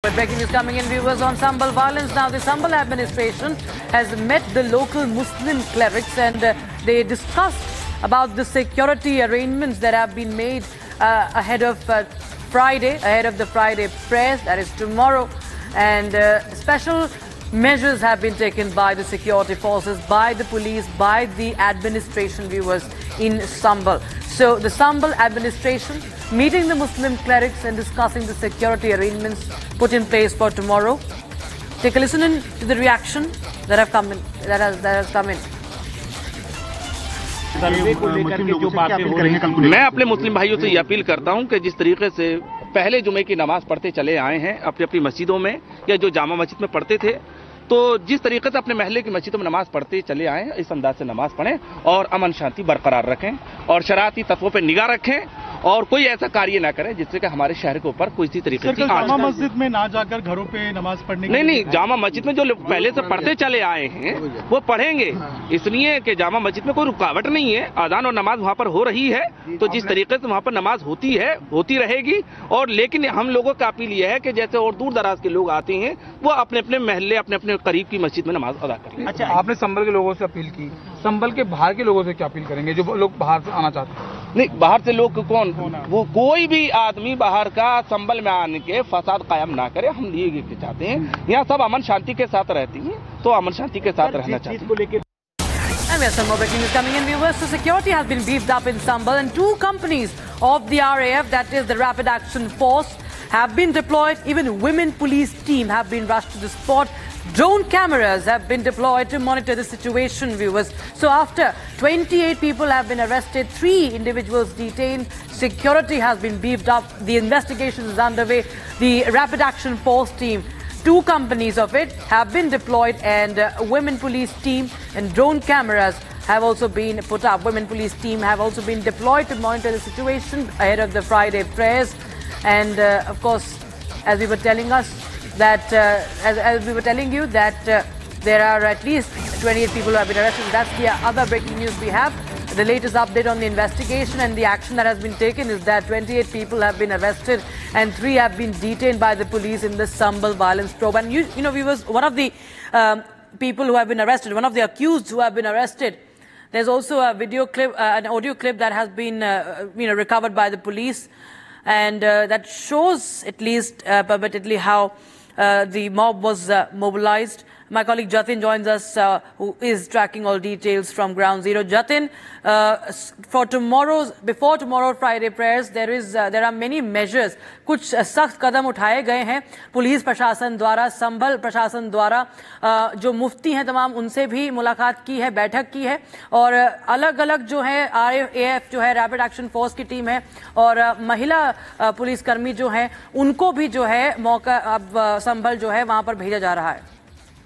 But breaking news coming in, viewers, on Sambal violence. Now, the Sambal administration has met the local Muslim clerics and they discussed about the security arrangements that have been made ahead of the Friday prayers, that is tomorrow. And special measures have been taken by the security forces, by the police, by the administration, viewers, in Sambal. So the Sambal administration meeting the Muslim clerics and discussing the security arrangements put in place for tomorrow. Take a listen in to the reaction that has come in. मैं अपने मुस्लिम भाइयों से ये appeal करता हूं कि जिस तरीके से पहले जुमे की नमाज पढ़ते चले आए हैं अपनी अपनी मस्जिदों में या जो जामा मस्जिद में पढ़ते थे, तो जिस तरीके से अपने महल्ले की मस्जिदों में नमाज पढ़ते चले आए हैं, इस अंदाज से नमाज पढ़ें और अमन शांति बरकरार रखें और शरारती तत्वों पर निगाह रखें और कोई ऐसा कार्य ना करें जिससे कि हमारे शहर के ऊपर किसी तरीके की जामा मस्जिद में ना जाकर घरों पे नमाज पढ़ने नहीं, जामा मस्जिद में जो लोग पहले से पढ़ते चले आए हैं वो पढ़ेंगे, इसलिए कि जामा मस्जिद में कोई रुकावट नहीं है। आजान और नमाज वहाँ पर हो रही है, तो जिस तरीके से वहाँ पर नमाज होती है होती रहेगी। और लेकिन हम लोगों का अपील यह है कि जैसे और दूर दराज के लोग आते हैं वो अपने अपने महल्ले अपने अपने करीब की मस्जिद में नमाज अदा करें। अच्छा, आपने संभल के लोगों से अपील की, संभल के बाहर के लोगों से क्या अपील करेंगे जो लोग बाहर से आना चाहते हैं? नहीं, बाहर से लोग कौन, वो कोई भी आदमी बाहर का संभल में आने के फसाद कायम ना करे। हम ये चाहते हैं यहाँ सब अमन शांति के साथ रहती हैं, तो अमन शांति के साथ रहना चाहते हैं। And we have some more breaking news coming in, viewers. So security has been beefed up in Sambal and 2 companies of the RAF, that is the Rapid Action Force, have been deployed. Even women police team have been rushed to the spot. Drone cameras have been deployed to monitor the situation, viewers. So after 28 people have been arrested, 3 individuals detained, security has been beefed up. The investigation is underway. The Rapid Action Force team, 2 companies of it have been deployed, and women police team and drone cameras have also been put up. Women police team have also been deployed to monitor the situation ahead of the Friday prayers. And of course, as we were telling us that as we were telling you that there are at least 28 people who have been arrested. That's the other breaking news we have. The latest update on the investigation and the action that has been taken is that 28 people have been arrested and 3 have been detained by the police in the Sambal violence probe. And you know, viewers, one of the people who have been arrested, one of the accused who have been arrested, there's also a video clip, an audio clip that has been recovered by the police, and that shows at least permanently how the mob was mobilized. My colleague Jatin joins us, who is tracking all details from Ground Zero. Jatin, before tomorrow Friday prayers, there are many measures. कुछ सख्त कदम उठाए गए हैं police प्रशासन द्वारा, संभल प्रशासन द्वारा। जो मुफ्ती हैं तमाम, उनसे भी मुलाकात की है, बैठक की है, और अलग अलग जो है RAF जो है रैपिड एक्शन फोर्स की टीम है और महिला पुलिसकर्मी जो हैं उनको भी जो है मौका अब संभल जो है वहां पर भेजा जा रहा है।